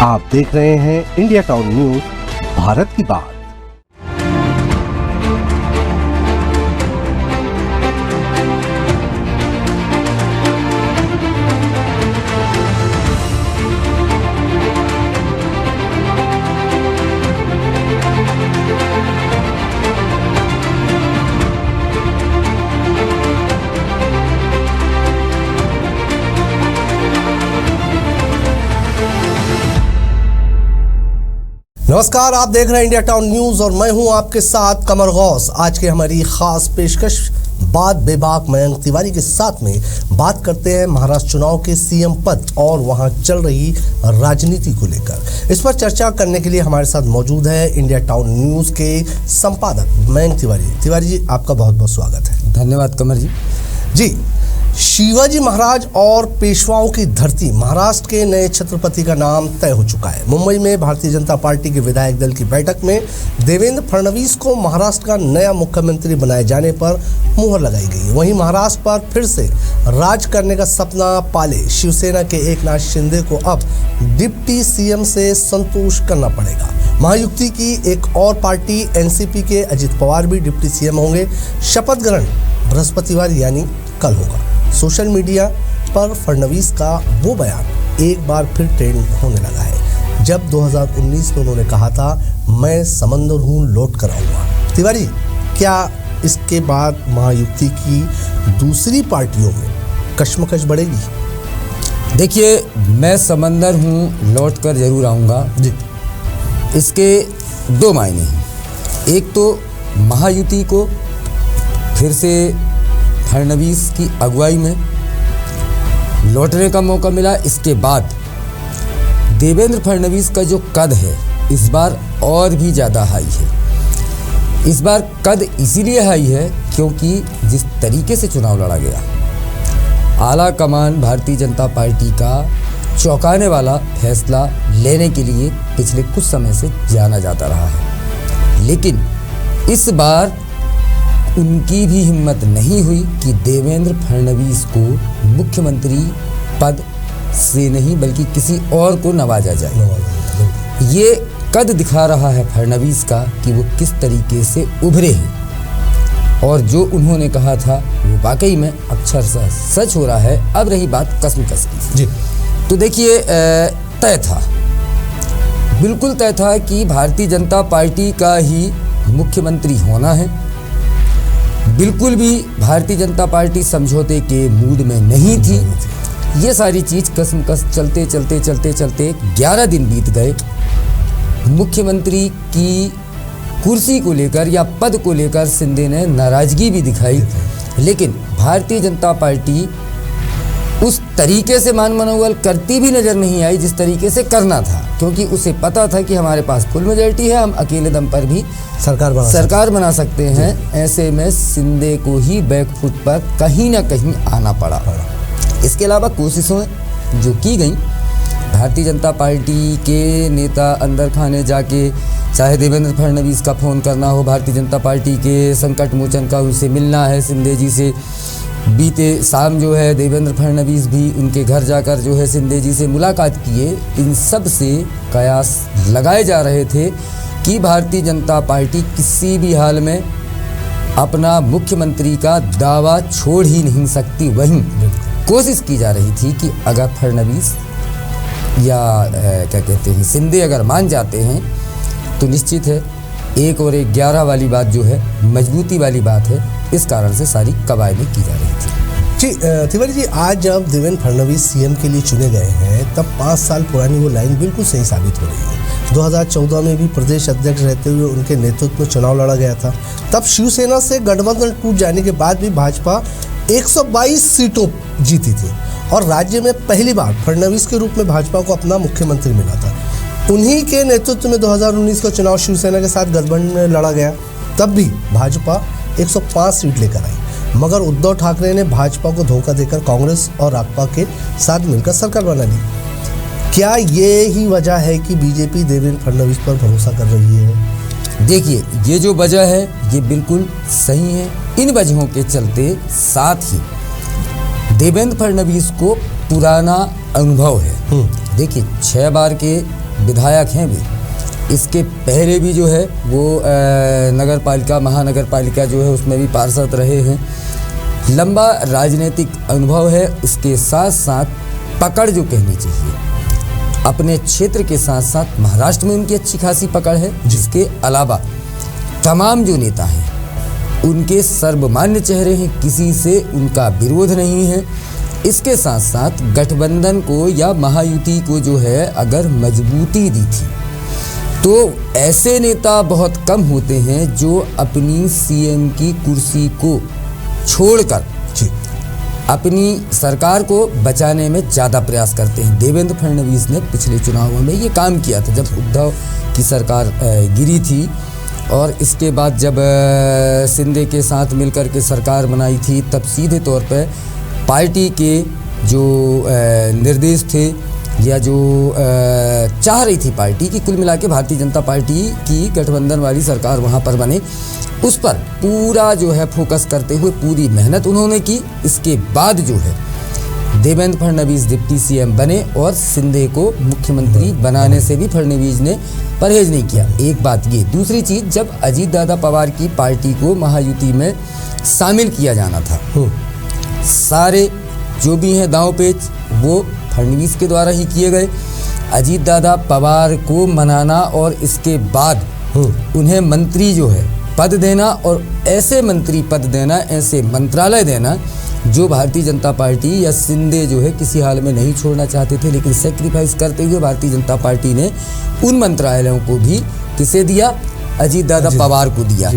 आप देख रहे हैं इंडिया टाउन न्यूज, भारत की बात। नमस्कार, आप देख रहे हैं इंडिया टाउन न्यूज और मैं हूं आपके साथ कमर गौस। आज की हमारी खास पेशकश बात बेबाक मयंक तिवारी के साथ में बात करते हैं महाराष्ट्र चुनाव के सीएम पद और वहां चल रही राजनीति को लेकर। इस पर चर्चा करने के लिए हमारे साथ मौजूद है इंडिया टाउन न्यूज के संपादक मयंक तिवारी। तिवारी जी, आपका बहुत बहुत स्वागत है। धन्यवाद कमर जी। जी, शिवाजी महाराज और पेशवाओं की धरती महाराष्ट्र के नए छत्रपति का नाम तय हो चुका है। मुंबई में भारतीय जनता पार्टी के विधायक दल की बैठक में देवेंद्र फडणवीस को महाराष्ट्र का नया मुख्यमंत्री बनाए जाने पर मुहर लगाई गई। वहीं महाराष्ट्र पर फिर से राज करने का सपना पाले शिवसेना के एकनाथ शिंदे को अब डिप्टी सीएम से संतोष करना पड़ेगा। महायुति की एक और पार्टी एनसीपी के अजित पवार भी डिप्टी सीएम होंगे। शपथ ग्रहण बृहस्पतिवार यानी कल होगा। सोशल मीडिया पर फडणवीस का वो बयान एक बार फिर ट्रेंड होने लगा है, जब 2019 में उन्होंने कहा था, मैं समंदर हूँ, लौट कर आऊँगा। तिवारी, क्या इसके बाद महायुति की दूसरी पार्टियों में कश्मकश बढ़ेगी? देखिए, मैं समंदर हूँ, लौट कर जरूर आऊँगा जी। इसके दो मायने हैं। एक तो महायुति को फिर से फडणवीस की अगुवाई में लौटने का मौका मिला। इसके बाद देवेंद्र फडणवीस का जो कद है इस बार और भी ज़्यादा हाई है। इस बार कद इसीलिए हाई है क्योंकि जिस तरीके से चुनाव लड़ा गया, आला कमान भारतीय जनता पार्टी का चौंकाने वाला फैसला लेने के लिए पिछले कुछ समय से जाना जाता रहा है। लेकिन इस बार उनकी भी हिम्मत नहीं हुई कि देवेंद्र फडणवीस को मुख्यमंत्री पद से नहीं बल्कि किसी और को नवाजा जाए। ये कद दिखा रहा है फडणवीस का कि वो किस तरीके से उभरे हैं और जो उन्होंने कहा था वो वाकई में अक्षरशः सच हो रहा है। अब रही बात कसमकस की जी, तो देखिए, तय था, बिल्कुल तय था कि भारतीय जनता पार्टी का ही मुख्यमंत्री होना है। बिल्कुल भी भारतीय जनता पार्टी समझौते के मूड में नहीं थी। ये सारी चीज़ कसमकस चलते चलते चलते चलते 11 दिन बीत गए। मुख्यमंत्री की कुर्सी को लेकर या पद को लेकर शिंदे ने नाराज़गी भी दिखाई, लेकिन भारतीय जनता पार्टी उस तरीके से मान मनोबल करती भी नज़र नहीं आई जिस तरीके से करना था, क्योंकि उसे पता था कि हमारे पास फुल मेजॉरिटी है, हम अकेले दम पर भी सरकार बना सकते हैं। ऐसे में शिंदे को ही बैकफुट पर कहीं ना कहीं आना पड़ा। इसके अलावा कोशिशों जो की गई, भारतीय जनता पार्टी के नेता अंदर खाने जाके, चाहे देवेंद्र फडणवीस का फ़ोन करना हो, भारतीय जनता पार्टी के संकट मोचन का उनसे मिलना है शिंदे जी से। बीते शाम जो है देवेंद्र फडणवीस भी उनके घर जाकर जो है शिंदे जी से मुलाकात किए। इन सब से कयास लगाए जा रहे थे कि भारतीय जनता पार्टी किसी भी हाल में अपना मुख्यमंत्री का दावा छोड़ ही नहीं सकती। वहीं कोशिश की जा रही थी कि अगर फडणवीस या क्या कहते हैं शिंदे अगर मान जाते हैं तो निश्चित है 1 और 1 11 वाली बात जो है मजबूती वाली बात है। इस कारण से सारी कवायदें की जा रही थी जी। तिवारी जी, आज जब देवेंद्र फडणवीस सीएम के लिए चुने गए हैं तब 5 साल पुरानी वो लाइन बिल्कुल सही साबित हो रही है। 2014 में भी प्रदेश अध्यक्ष रहते हुए उनके नेतृत्व में चुनाव लड़ा गया था। तब शिवसेना से गठबंधन टूट जाने के बाद भी भाजपा 122 सीटों जीती थी और राज्य में पहली बार फडणवीस के रूप में भाजपा को अपना मुख्यमंत्री मिला था। उन्हीं के नेतृत्व में 2019 का चुनाव शिवसेना के साथ गठबंधन में लड़ा गया। तब भी भाजपा 105 सीट लेकर आई, मगर उद्धव ठाकरे ने भाजपा को धोखा देकर कांग्रेस और रासपा के साथ मिलकर सरकार बना ली। क्या ये ही वजह है कि बीजेपी देवेंद्र फडणवीस पर भरोसा कर रही है? देखिए, ये जो वजह है ये बिल्कुल सही है। इन वजहों के चलते साथ ही देवेंद्र फडणवीस को पुराना अनुभव है। देखिए, 6 बार के विधायक हैं भी। इसके पहले भी जो है वो नगर पालिका, महानगर पालिका जो है उसमें भी पार्षद रहे हैं। लंबा राजनीतिक अनुभव है। इसके साथ साथ पकड़ जो कहनी चाहिए, अपने क्षेत्र के साथ साथ महाराष्ट्र में उनकी अच्छी खासी पकड़ है। जिसके अलावा तमाम जो नेता हैं उनके सर्वमान्य चेहरे हैं, किसी से उनका विरोध नहीं है। इसके साथ साथ गठबंधन को या महायुति को जो है अगर मजबूती दी थी तो ऐसे नेता बहुत कम होते हैं जो अपनी सीएम की कुर्सी को छोड़कर अपनी सरकार को बचाने में ज़्यादा प्रयास करते हैं। देवेंद्र फडणवीस ने पिछले चुनावों में ये काम किया था जब उद्धव की सरकार गिरी थी, और इसके बाद जब शिंदे के साथ मिलकर के सरकार बनाई थी, तब सीधे तौर पर पार्टी के जो निर्देश थे या जो चाह रही थी पार्टी की, कुल मिला के भारतीय जनता पार्टी की गठबंधन वाली सरकार वहाँ पर बने, उस पर पूरा जो है फोकस करते हुए पूरी मेहनत उन्होंने की। इसके बाद जो है देवेंद्र फडणवीस डिप्टी सीएम बने और शिंदे को मुख्यमंत्री बनाने से भी फडणवीस ने परहेज नहीं किया। एक बात ये। दूसरी चीज़, जब अजीत दादा पवार की पार्टी को महायुति में शामिल किया जाना था, सारे जो भी हैं दांव पेच वो फडणवीस के द्वारा ही किए गए। अजीत दादा पवार को मनाना और इसके बाद उन्हें मंत्री जो है पद देना, और ऐसे मंत्री पद देना, ऐसे मंत्रालय देना जो भारतीय जनता पार्टी या शिंदे जो है किसी हाल में नहीं छोड़ना चाहते थे, लेकिन सेक्रीफाइस करते हुए भारतीय जनता पार्टी ने उन मंत्रालयों को भी किसे दिया? अजीत दादा पवार को दिया।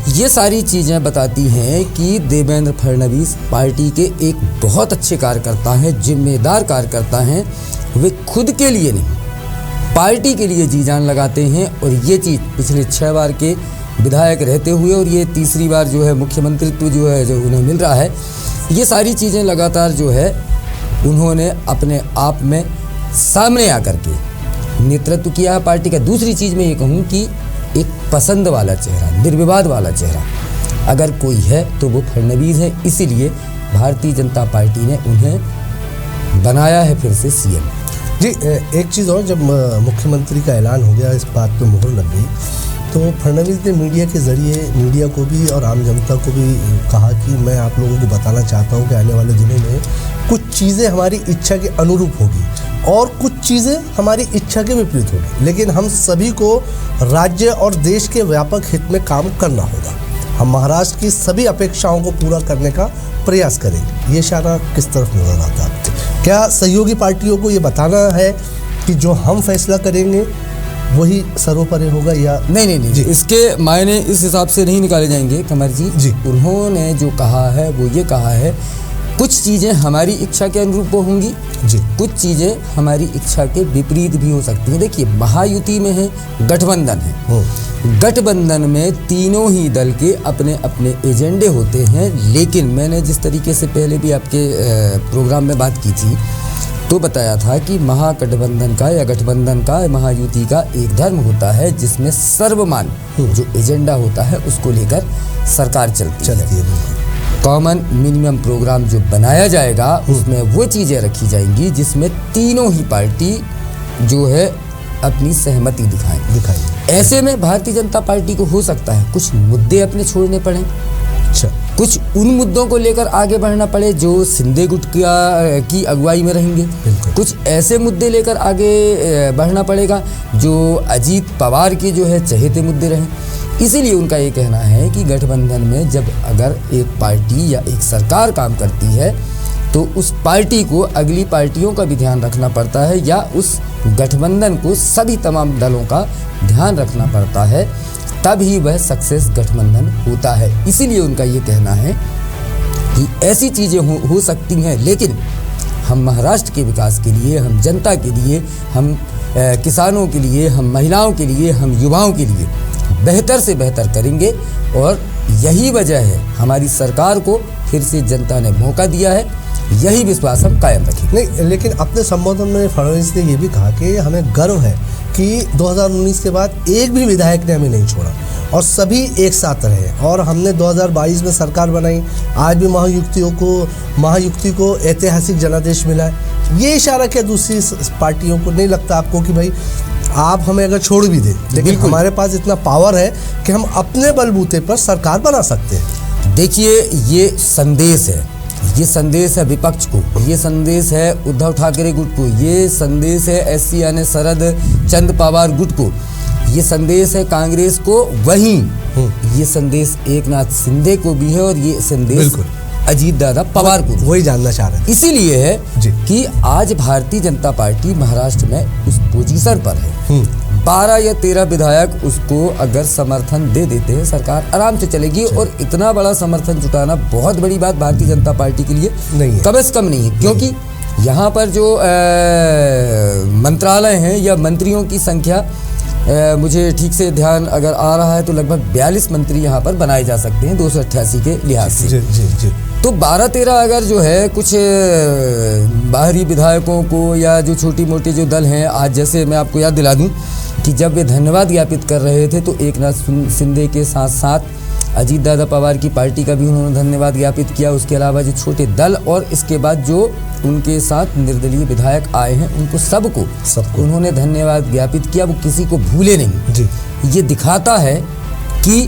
ये सारी चीज़ें बताती हैं कि देवेंद्र फडणवीस पार्टी के एक बहुत अच्छे कार्यकर्ता हैं, जिम्मेदार कार्यकर्ता हैं। वे खुद के लिए नहीं, पार्टी के लिए जी जान लगाते हैं, और ये चीज़ पिछले 6 बार के विधायक रहते हुए और ये तीसरी बार जो है मुख्यमंत्रित्व जो है जो उन्हें मिल रहा है, ये सारी चीज़ें लगातार जो है उन्होंने अपने आप में सामने आकर के नेतृत्व किया है पार्टी का। दूसरी चीज़ मैं ये कहूँ कि एक पसंद वाला चेहरा, निर्विवाद वाला चेहरा अगर कोई है तो वो फडणवीस है। इसीलिए भारतीय जनता पार्टी ने उन्हें बनाया है फिर से सीएम। जी, एक चीज़ और, जब मुख्यमंत्री का ऐलान हो गया, इस बात पे मुहर लग गई, तो फडणवीस ने मीडिया के ज़रिए मीडिया को भी और आम जनता को भी कहा कि मैं आप लोगों को बताना चाहता हूं कि आने वाले दिनों में कुछ चीज़ें हमारी इच्छा के अनुरूप होगी और कुछ चीज़ें हमारी इच्छा के विपरीत होगी, लेकिन हम सभी को राज्य और देश के व्यापक हित में काम करना होगा। हम महाराष्ट्र की सभी अपेक्षाओं को पूरा करने का प्रयास करेंगे। ये इशारा किस तरफ नजर आता है आपको? क्या सहयोगी पार्टियों को ये बताना है कि जो हम फैसला करेंगे वही सर्वोपरि होगा, या नहीं, इसके मायने इस हिसाब से नहीं निकाले जाएंगे कमर जी। उन्होंने जो कहा है वो ये कहा है, कुछ चीज़ें हमारी इच्छा के अनुरूप होंगी जी, कुछ चीज़ें हमारी इच्छा के विपरीत भी हो सकती हैं। देखिए, महायुति में है, गठबंधन है, गठबंधन में तीनों ही दल के अपने अपने एजेंडे होते हैं, लेकिन मैंने जिस तरीके से पहले भी आपके प्रोग्राम में बात की थी तो बताया था कि महागठबंधन का या गठबंधन का, महायुति का एक धर्म होता है जिसमें सर्वमान्य जो एजेंडा होता है उसको लेकर सरकार चलती है। कॉमन मिनिमम प्रोग्राम जो बनाया जाएगा उसमें वो चीज़ें रखी जाएंगी जिसमें तीनों ही पार्टी जो है अपनी सहमति दिखाएं। ऐसे में भारतीय जनता पार्टी को हो सकता है कुछ मुद्दे अपने छोड़ने पड़े, कुछ उन मुद्दों को लेकर आगे बढ़ना पड़े जो शिंदे गुट की अगुवाई में रहेंगे, कुछ ऐसे मुद्दे लेकर आगे बढ़ना पड़ेगा जो अजीत पवार के जो है चहेते मुद्दे रहें। इसीलिए उनका ये कहना है कि गठबंधन में जब अगर एक पार्टी या एक सरकार काम करती है तो उस पार्टी को अगली पार्टियों का भी ध्यान रखना पड़ता है, या उस गठबंधन को सभी तमाम दलों का ध्यान रखना पड़ता है, तब ही वह सक्सेस गठबंधन होता है। इसीलिए उनका ये कहना है कि ऐसी चीज़ें हो सकती हैं, लेकिन हम महाराष्ट्र के विकास के लिए, हम जनता के लिए, हम किसानों के लिए, हम महिलाओं के लिए, हम युवाओं के लिए बेहतर से बेहतर करेंगे, और यही वजह है हमारी सरकार को फिर से जनता ने मौका दिया है, यही विश्वास हम कायम रखेंगे। नहीं, लेकिन अपने संबोधन में फडणवीस ने ये भी कहा कि हमें गर्व है कि 2019 के बाद एक भी विधायक ने हमें नहीं छोड़ा और सभी एक साथ रहे, और हमने 2022 में सरकार बनाई, आज भी महायुक्ति को ऐतिहासिक जनादेश मिला है। ये इशारा क्या दूसरी पार्टियों को नहीं लगता आपको कि भाई आप हमें अगर छोड़ भी दें, लेकिन बिल्कुल। हमारे पास इतना पावर है कि हम अपने बलबूते पर सरकार बना सकते हैं। देखिए, ये संदेश है विपक्ष को, ये संदेश है उद्धव ठाकरे गुट को, ये संदेश है SC यानी शरद चंद्र पवार गुट को, ये संदेश है कांग्रेस को, वहीं ये संदेश एकनाथ शिंदे को भी है और ये संदेश बिल्कुल अजीत दादा पवार को भी। वही जानना चाह रहे हैं। इसीलिए है जी। कि आज भारतीय जनता पार्टी महाराष्ट्र में उस पोजीशन पर है। 12 या 13 विधायक उसको अगर समर्थन दे देते हैं, सरकार आराम से चलेगी। और इतना बड़ा समर्थन जुटाना बहुत बड़ी बात भारतीय जनता पार्टी के लिए नहीं है, कम से कम नहीं है, क्योंकि यहाँ पर जो मंत्रालय हैं या मंत्रियों की संख्या मुझे ठीक से ध्यान अगर आ रहा है तो लगभग 42 मंत्री यहाँ पर बनाए जा सकते हैं 288 के लिहाज से। जी जी जी। तो 12-13 अगर जो है कुछ बाहरी विधायकों को या जो छोटी मोटी जो दल हैं, आज जैसे मैं आपको याद दिला दूं कि जब वे धन्यवाद ज्ञापित कर रहे थे तो एकनाथ शिंदे के साथ साथ अजीत दादा पवार की पार्टी का भी उन्होंने धन्यवाद ज्ञापित किया। उसके अलावा जो छोटे दल और इसके बाद जो उनके साथ निर्दलीय विधायक आए हैं उनको सबको उन्होंने धन्यवाद ज्ञापित किया, वो किसी को भूले नहीं जी। ये दिखाता है कि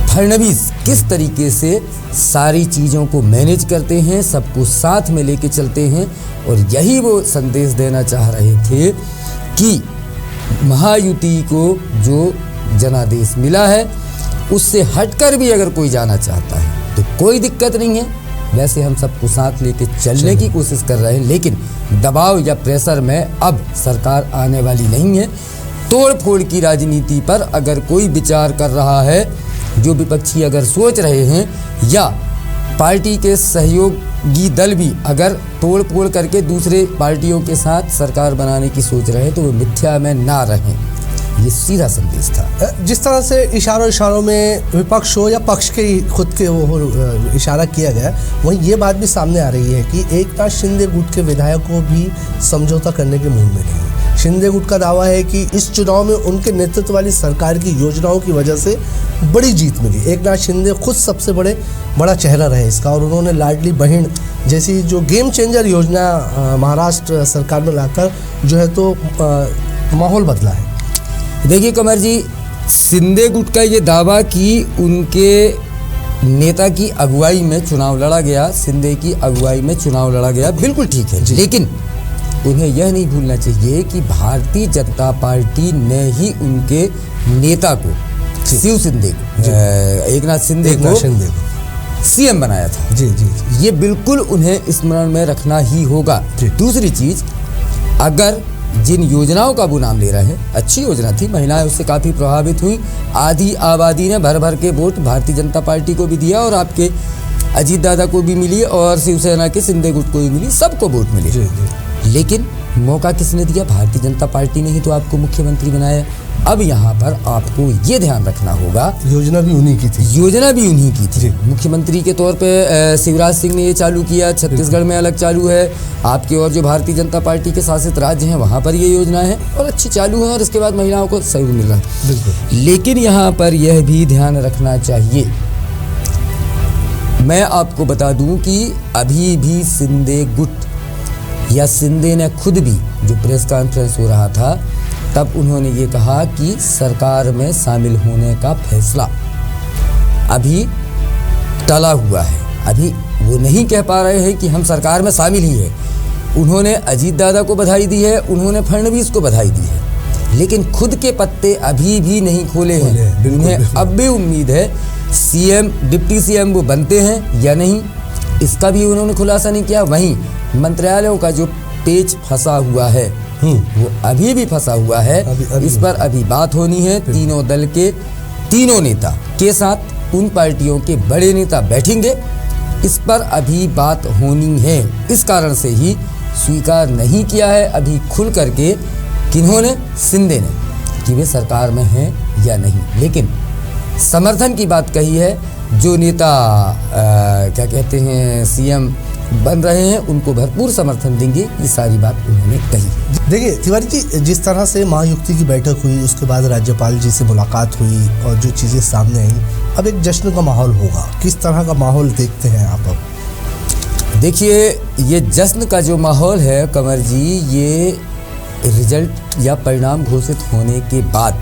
फडणवीस किस तरीके से सारी चीज़ों को मैनेज करते हैं, सबको साथ में लेके चलते हैं। और यही वो संदेश देना चाह रहे थे कि महायुति को जो जनादेश मिला है उससे हटकर भी अगर कोई जाना चाहता है तो कोई दिक्कत नहीं है। वैसे हम सबको साथ लेके चलने की कोशिश कर रहे हैं, लेकिन दबाव या प्रेशर में अब सरकार आने वाली नहीं है। तोड़ फोड़ की राजनीति पर अगर कोई विचार कर रहा है, जो विपक्षी अगर सोच रहे हैं, या पार्टी के सहयोगी दल भी अगर तोड़ फोड़ करके दूसरे पार्टियों के साथ सरकार बनाने की सोच रहे हैं तो वो मिथ्या में ना रहें। ये सीधा संदेश था। जिस तरह से इशारों में विपक्ष हो या पक्ष के खुद के वो इशारा किया गया, वहीं ये बात भी सामने आ रही है कि एकनाथ शिंदे गुट के विधायकों भी समझौता करने के मूड में नहीं है। शिंदे गुट का दावा है कि इस चुनाव में उनके नेतृत्व वाली सरकार की योजनाओं की वजह से बड़ी जीत मिली। एकनाथ शिंदे खुद सबसे बड़ा चेहरा रहे इसका, और उन्होंने लाडली बहन जैसी जो गेम चेंजर योजना महाराष्ट्र सरकार में लाकर जो है तो माहौल बदला है। देखिए कमर जी, शिंदे गुट का ये दावा कि उनके नेता की अगुवाई में चुनाव लड़ा गया, शिंदे की अगुवाई में चुनाव लड़ा गया, बिल्कुल ठीक है, लेकिन उन्हें यह नहीं भूलना चाहिए कि भारतीय जनता पार्टी ने ही उनके नेता को शिव शिंदे एकनाथ शिंदे को CM बनाया था। जी जी। ये बिल्कुल उन्हें स्मरण में रखना ही होगा। दूसरी चीज, अगर जिन योजनाओं का वो नाम ले रहे हैं, अच्छी योजना थी, महिलाएं उससे काफ़ी प्रभावित हुई, आधी आबादी ने भर भर के वोट भारतीय जनता पार्टी को भी दिया और आपके अजीत दादा को भी मिली और शिवसेना के शिंदे गुट को भी मिली, सबको वोट मिले। जी जी। लेकिन मौका किसने दिया? भारतीय जनता पार्टी ने ही तो आपको मुख्यमंत्री बनाया। अब यहाँ पर आपको ये ध्यान रखना होगा, योजना भी उन्हीं की थी। योजना भी उन्हीं की थी। मुख्यमंत्री के तौर पे शिवराज सिंह ने ये चालू किया, छत्तीसगढ़ में अलग चालू है, आपके और जो भारतीय जनता पार्टी के शासित राज्य हैं वहाँ पर ये योजना है और अच्छी चालू है, और इसके बाद महिलाओं को सहयोग मिल रहा है। बिल्कुल। लेकिन यहाँ पर यह भी ध्यान रखना चाहिए, मैं आपको बता दूं कि अभी भी शिंदे गुट या शिंदे ने खुद भी, जो प्रेस कॉन्फ्रेंस हो रहा था तब उन्होंने ये कहा कि सरकार में शामिल होने का फैसला अभी टला हुआ है, अभी वो नहीं कह पा रहे हैं कि हम सरकार में शामिल ही है। उन्होंने अजीत दादा को बधाई दी है, उन्होंने फडणवीस को बधाई दी है, लेकिन खुद के पत्ते अभी भी नहीं खोले हैं। उन्हें अब भी उम्मीद है CM डिप्टी CM वो बनते हैं या नहीं, इसका भी उन्होंने खुलासा नहीं किया। वहीं मंत्रालयों का जो पेच फंसा हुआ है वो अभी भी फंसा हुआ है, इस पर अभी बात होनी है। तीनों दल के तीनों नेता के साथ उन पार्टियों के बड़े नेता बैठेंगे, इस पर अभी बात होनी है। इस कारण से ही स्वीकार नहीं किया है अभी खुल करके किन्होंने, शिंदे ने, कि वे सरकार में हैं या नहीं, लेकिन समर्थन की बात कही है। जो नेता क्या कहते हैं CM बन रहे हैं उनको भरपूर समर्थन देंगे, ये सारी बात उन्होंने कही। देखिए तिवारी जी, जिस तरह से महायुति की बैठक हुई, उसके बाद राज्यपाल जी से मुलाकात हुई और जो चीज़ें सामने आई, अब एक जश्न का माहौल होगा। किस तरह का माहौल देखते हैं आप अब? देखिए, ये जश्न का जो माहौल है कमर जी, ये रिजल्ट या परिणाम घोषित होने के बाद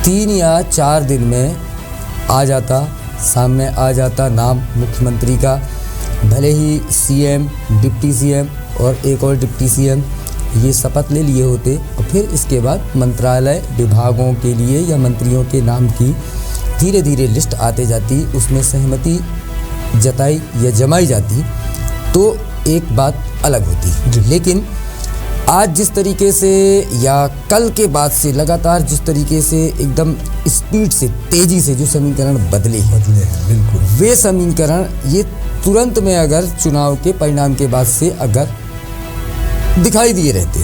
3 या 4 दिन में सामने आ जाता नाम मुख्यमंत्री का। भले ही सीएम, डिप्टी सीएम और एक और डिप्टी सीएम ये शपथ ले लिए होते और फिर इसके बाद मंत्रालय विभागों के लिए या मंत्रियों के नाम की धीरे धीरे लिस्ट आते जाती, उसमें सहमति जताई या जमाई जाती तो एक बात अलग होती। लेकिन आज जिस तरीके से या कल के बाद से लगातार जिस तरीके से एकदम स्पीड से, तेज़ी से जो समीकरण बदले हैं बिल्कुल, वे समीकरण ये तुरंत में अगर चुनाव के परिणाम के बाद से अगर दिखाई दिए रहते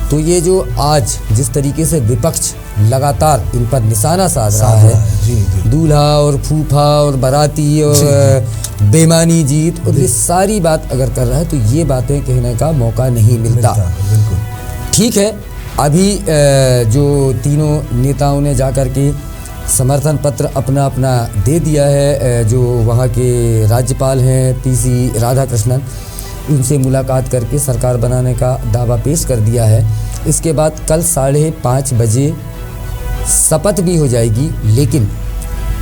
तो ये जो आज जिस तरीके से विपक्ष लगातार इन पर निशाना साध रहा है, दूल्हा और फूफा और बाराती और बेमानी जीत और ये सारी बात अगर कर रहा है तो ये बातें कहने का मौका नहीं मिलता। ठीक है, अभी जो तीनों नेताओं ने जाकर के समर्थन पत्र अपना अपना दे दिया है, जो वहाँ के राज्यपाल हैं पीसी राधाकृष्णन, उनसे मुलाकात करके सरकार बनाने का दावा पेश कर दिया है। इसके बाद कल 5:30 बजे शपथ भी हो जाएगी, लेकिन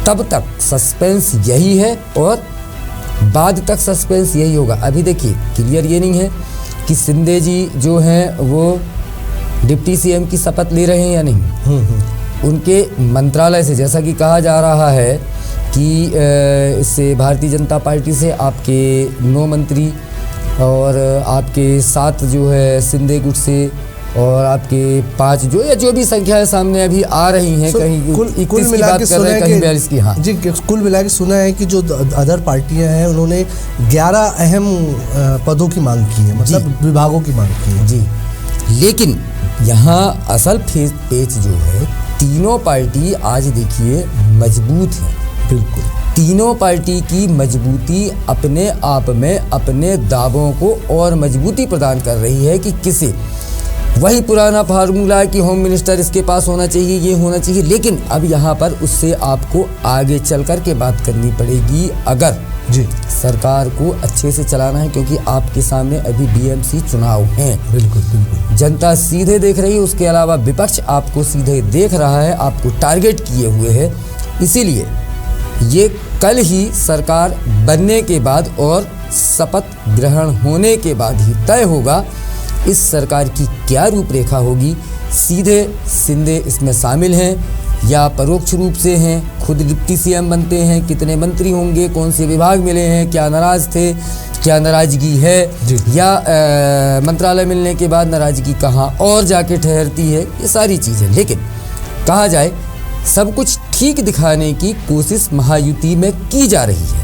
तब तक सस्पेंस यही है और बाद तक सस्पेंस यही होगा। अभी देखिए क्लियर ये नहीं है कि शिंदे जी जो हैं वो डिप्टी सीएम की शपथ ले रहे हैं या नहीं। उनके मंत्रालय से जैसा कि कहा जा रहा है कि इससे भारतीय जनता पार्टी से आपके 9 मंत्री और आपके 7 जो है शिंदे गुट से और आपके 5 जो भी संख्या है सामने अभी आ रही हैं, कहीं कुल मिला के सुना है कहीं 42 की। हाँ जी, कुल मिला के सुना है कि जो अदर पार्टियां हैं उन्होंने 11 अहम पदों की मांग की है, मतलब विभागों की मांग की है जी। लेकिन यहाँ असल पेच जो है, तीनों पार्टी आज देखिए मजबूत है। बिल्कुल, तीनों पार्टी की मजबूती अपने आप में अपने दावों को और मजबूती प्रदान कर रही है कि किसे वही पुराना फार्मूला कि होम मिनिस्टर इसके पास होना चाहिए, ये होना चाहिए। लेकिन अब यहाँ पर उससे आपको आगे चल कर के बात करनी पड़ेगी अगर जी सरकार को अच्छे से चलाना है, क्योंकि आपके सामने अभी बीएमसी चुनाव हैं। बिल्कुल, जनता सीधे देख रही है, उसके अलावा विपक्ष आपको सीधे देख रहा है, आपको टारगेट किए हुए है। इसीलिए ये कल ही सरकार बनने के बाद और शपथ ग्रहण होने के बाद ही तय होगा इस सरकार की क्या रूपरेखा होगी। सीधे शिंदे इसमें शामिल हैं या परोक्ष रूप से हैं, खुद डिप्टी सीएम बनते हैं, कितने मंत्री होंगे, कौन से विभाग मिले हैं, क्या नाराज थे, क्या नाराजगी है, या मंत्रालय मिलने के बाद नाराजगी कहाँ और जाके ठहरती है, ये सारी चीज़ें। लेकिन कहा जाए सब कुछ ठीक दिखाने की कोशिश महायुति में की जा रही है,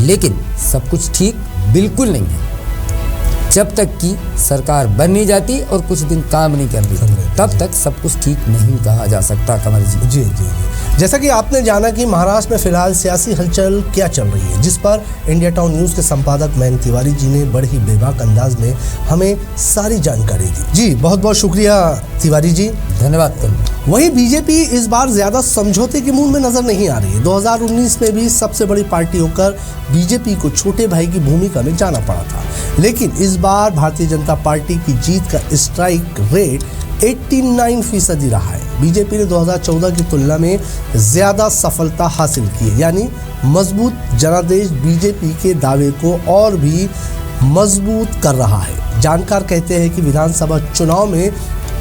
लेकिन सब कुछ ठीक बिल्कुल नहीं है। जब तक कि सरकार बन नहीं जाती और कुछ दिन काम नहीं कर रही, तब तक सब कुछ ठीक नहीं कहा जा सकता। कमल जी जी, जैसा कि आपने जाना कि महाराष्ट्र में फिलहाल सियासी हलचल क्या चल रही है, जिस पर इंडिया टाउन न्यूज़ के संपादक मयंक तिवारी जी ने बड़े ही बेबाक अंदाज में हमें सारी जानकारी दी। जी बहुत बहुत शुक्रिया तिवारी जी, धन्यवाद। वहीं बीजेपी इस बार ज्यादा समझौते के मूड में नजर नहीं आ रही है। 2019 में भी सबसे बड़ी पार्टी होकर बीजेपी को छोटे भाई की भूमिका में जाना पड़ा था, लेकिन इस बार भारतीय जनता पार्टी की जीत का स्ट्राइक रेट 89% रहा है। बीजेपी ने 2014 की तुलना में ज्यादा सफलता हासिल की है, यानी मजबूत जनादेश बीजेपी के दावे को और भी मजबूत कर रहा है। जानकार कहते हैं कि विधानसभा चुनाव में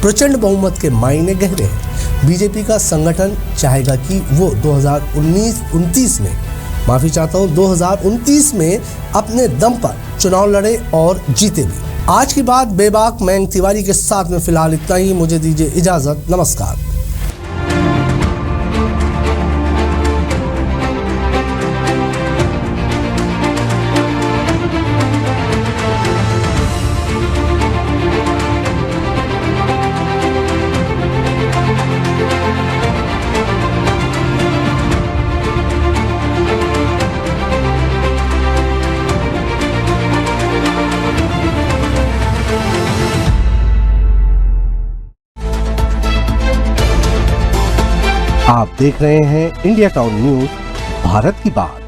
प्रचंड बहुमत के मायने गहरे हैं। बीजेपी का संगठन चाहेगा कि वो 2029 में अपने दम पर चुनाव लड़े और जीते भी। आज की बात बेबाक मयंक तिवारी के साथ में फिलहाल इतना ही। मुझे दीजिए इजाजत, नमस्कार। आप देख रहे हैं इंडिया टाउन न्यूज़, भारत की बात।